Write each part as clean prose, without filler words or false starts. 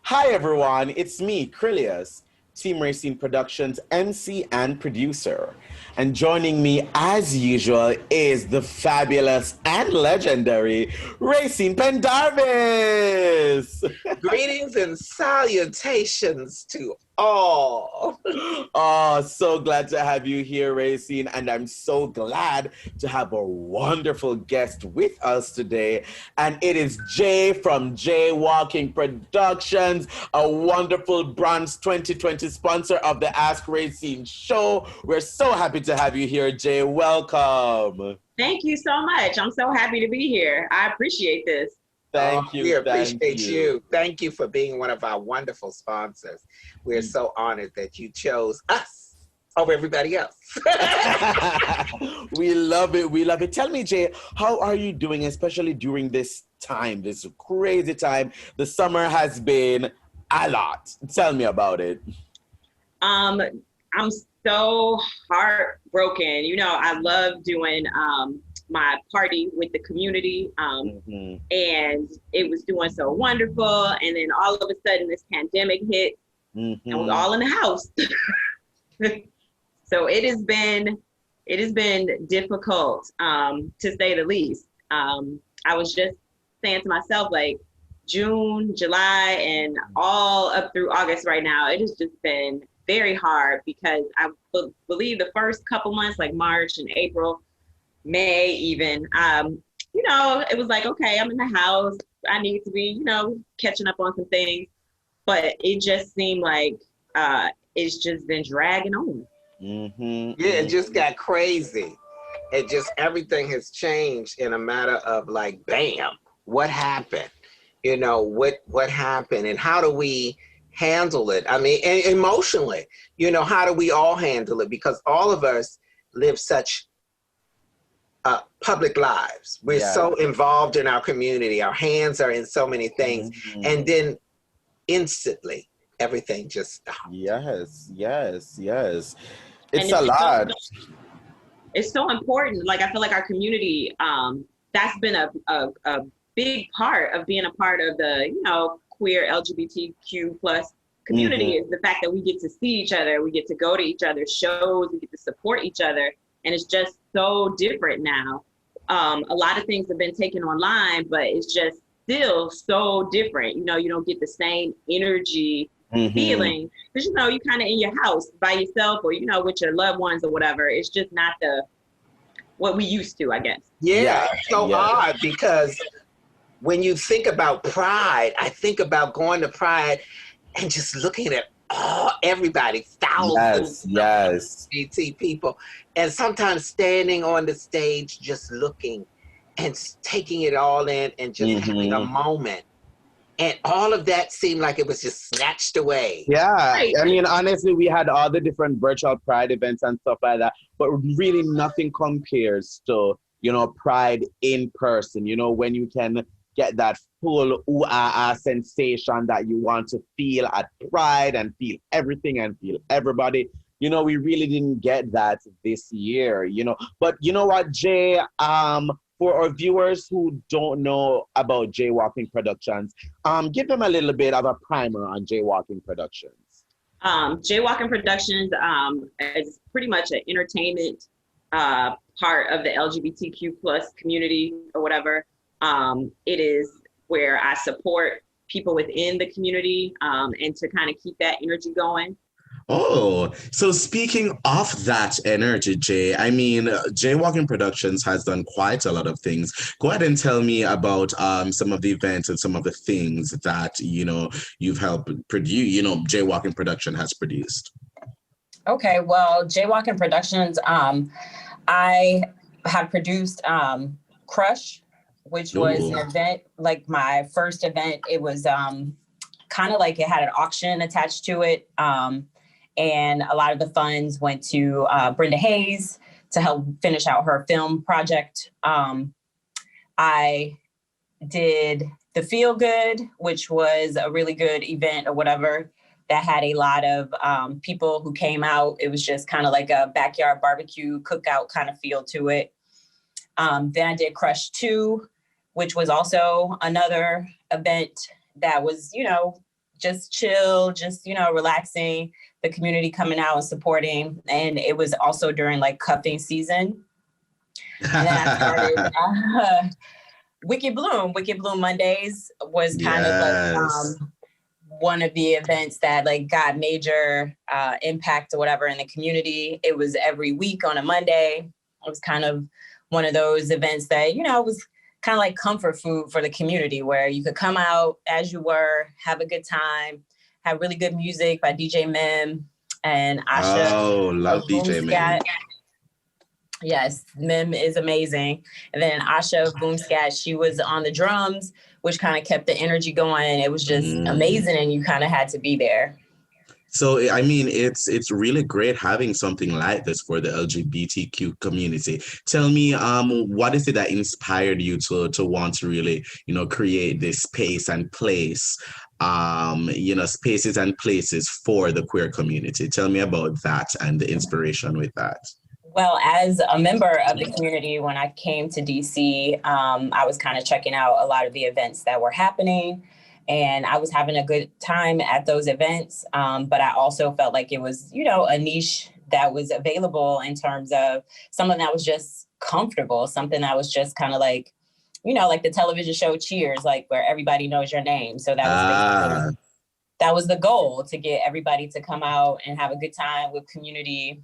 Hi everyone, it's me, Krillius, Team Rayceen Productions MC and producer. And joining me as usual is the fabulous and legendary Rayceen Pendarvis. Greetings and salutations to all. Oh, so glad to have you here, Rayceen, and I'm so glad to have a wonderful guest with us today. And it is Jay from Jaywalking Productions, a wonderful Bronze 2020 sponsor of the Ask Rayceen show. We're so happy to have you here, Jay. Welcome. Thank you so much. I'm so happy to be here. I appreciate this. Thank you. We appreciate thank you. Thank you for being one of our wonderful sponsors. We're so honored that you chose us over everybody else. We love it. We love it. Tell me, Jay, how are you doing, especially during this time, this crazy time? The summer has been a lot. Tell me about it. I'm so heartbroken. You know, I love doing my party with the community, and it was doing so wonderful. And then all of a sudden, this pandemic hit, and we're all in the house. So it has been difficult, to say the least. I was just saying to myself, like, June, July, and all up through August right now, it has just been very hard because I believe the first couple months, like March and April, May even, you know, it was like, okay, I'm in the house. I need to be, you know, catching up on some things. But it just seemed like it's just been dragging on. Yeah, it just got crazy. It just, everything has changed in a matter of like, bam, what happened? You know, what happened and how do we handle it? I mean, and emotionally, you know, how do we all handle it? Because all of us live such public lives. We're so involved in our community. Our hands are in so many things. And then instantly, everything just stopped. Yes. It's a lot. It's so important. Like, I feel like our community, that's been a big part of being a part of the, you know, queer LGBTQ plus community is the fact that we get to see each other. We get to go to each other's shows. We get to support each other. And it's just so different now. A lot of things have been taken online, but it's just still so different. You know, you don't get the same energy feeling because, you know, you kind of in your house by yourself or, you know, with your loved ones or whatever. It's just not what we used to, I guess. Yeah, it's so odd because when you think about Pride, I think about going to Pride and just looking at everybody, thousands of LGBT people, and sometimes standing on the stage just looking and taking it all in and just having a moment. And all of that seemed like it was just snatched away. Yeah, right. I mean, honestly, we had all the different virtual Pride events and stuff like that, but really nothing compares to, you know, Pride in person, you know, when you can get that full ooh-ah-ah sensation that you want to feel at Pride and feel everything and feel everybody. You know, we really didn't get that this year, you know. But you know what, Jay, for our viewers who don't know about Jaywalking Productions, give them a little bit of a primer on Jaywalking Productions. Jaywalking Productions is pretty much an entertainment part of the LGBTQ plus community or whatever. It is where I support people within the community and to kind of keep that energy going. Oh, so speaking of that energy, Jay, I mean, Jaywalking Productions has done quite a lot of things. Go ahead and tell me about some of the events and some of the things that, you know, you've helped produce, you know, Jaywalking Production has produced. Okay, well, Jaywalking Productions, I have produced Crush, which was an event, like my first event. It was kind of like it had an auction attached to it. And a lot of the funds went to Brenda Hayes to help finish out her film project. I did the Feel Good, which was a really good event or whatever that had a lot of people who came out. It was just kind of like a backyard barbecue cookout kind of feel to it. Then I did Crush 2, which was also another event that was, you know, just chill, just, relaxing, the community coming out and supporting. And it was also during like cuffing season. And then I started Wicked Bloom. Wicked Bloom Mondays was kind of like one of the events that like got major impact or whatever in the community. It was every week on a Monday. It was kind of one of those events that, was kind of like comfort food for the community, where you could come out as you were, have a good time, have really good music by DJ Mim and Asha. Oh, love DJ Mim. Yes, Mim is amazing. And then Asha Boomscat, she was on the drums, which kind of kept the energy going. It was just amazing, and you kind of had to be there. So, I mean, it's really great having something like this for the LGBTQ community. Tell me, what is it that inspired you to want to really, create this space and place, spaces and places for the queer community? Tell me about that and the inspiration with that. Well, as a member of the community, when I came to DC, I was kind of checking out a lot of the events that were happening. And I was having a good time at those events. But I also felt like it was, a niche that was available in terms of something that was just comfortable, something that was just kind of like, like the television show Cheers, like where everybody knows your name. So that was basically, that was the goal, to get everybody to come out and have a good time with community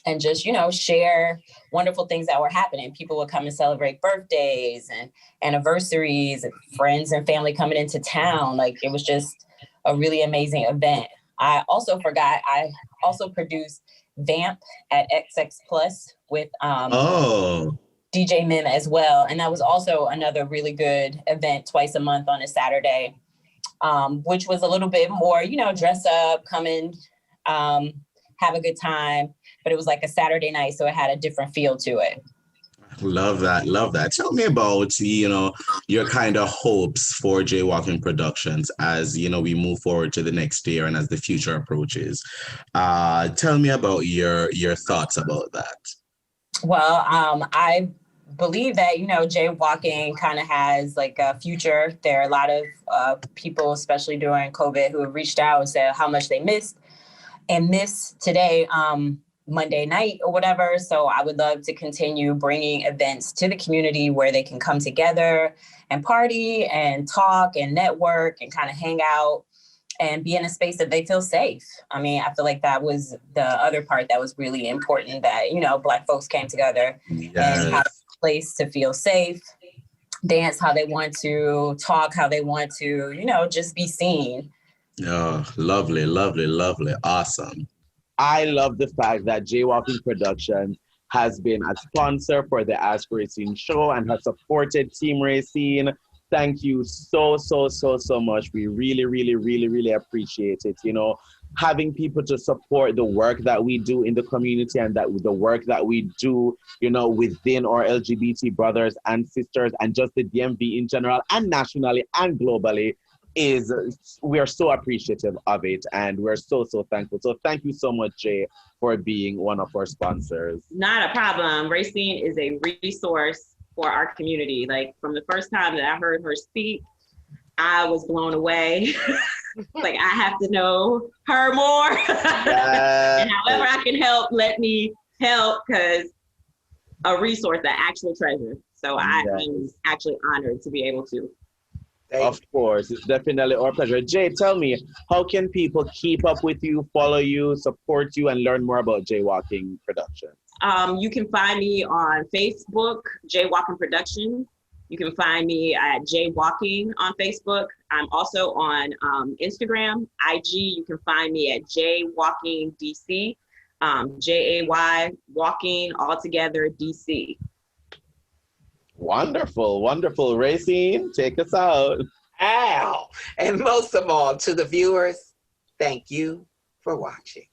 and just, share wonderful things that were happening. People would come and celebrate birthdays and anniversaries, and friends and family coming into town. Like, it was just a really amazing event. I also produced Vamp at XX Plus with DJ Mim as well. And that was also another really good event, twice a month on a Saturday, which was a little bit more, dress up, come in, have a good time. But it was like a Saturday night, so it had a different feel to it. Love that. Love that. Tell me about, your kind of hopes for Jaywalking Productions as, we move forward to the next year and as the future approaches. Tell me about your thoughts about that. Well, I believe that, Jaywalking kind of has like a future. There are a lot of people, especially during COVID, who have reached out and said how much they miss today, Monday night or whatever. So I would love to continue bringing events to the community where they can come together and party and talk and network and kind of hang out and be in a space that they feel safe. I mean, I feel like that was the other part that was really important, that, Black folks came together and had a place to feel safe, dance how they want to, talk how they want to, just be seen. Oh, lovely, lovely, lovely. Awesome. I love the fact that Jaywalking Productions has been a sponsor for the Ask Rayceen show and has supported Team Rayceen. Thank you so much. We really, really, really, really appreciate it. Having people to support the work that we do in the community and that the work that we do, within our LGBT brothers and sisters and just the DMV in general and nationally and globally, we are so appreciative of it, and we're so thankful. So thank you so much, Jay, for being one of our sponsors. Not a problem. Rayceen is a resource for our community. Like, from the first time that I heard her speak, I was blown away. Like, I have to know her more. And however I can help, let me help, because a resource that I actually treasure. So I am actually honored to be able to. Of course, it's definitely our pleasure. Jay, tell me, how can people keep up with you, follow you, support you, and learn more about Jaywalking Productions? You can find me on Facebook, Jaywalking Productions. You can find me at Jaywalking on Facebook. I'm also on Instagram, IG. You can find me at Jaywalking DC, Jay Walking altogether DC. Wonderful, wonderful. Rayceen, take us out. Ow. And most of all, to the viewers, thank you for watching.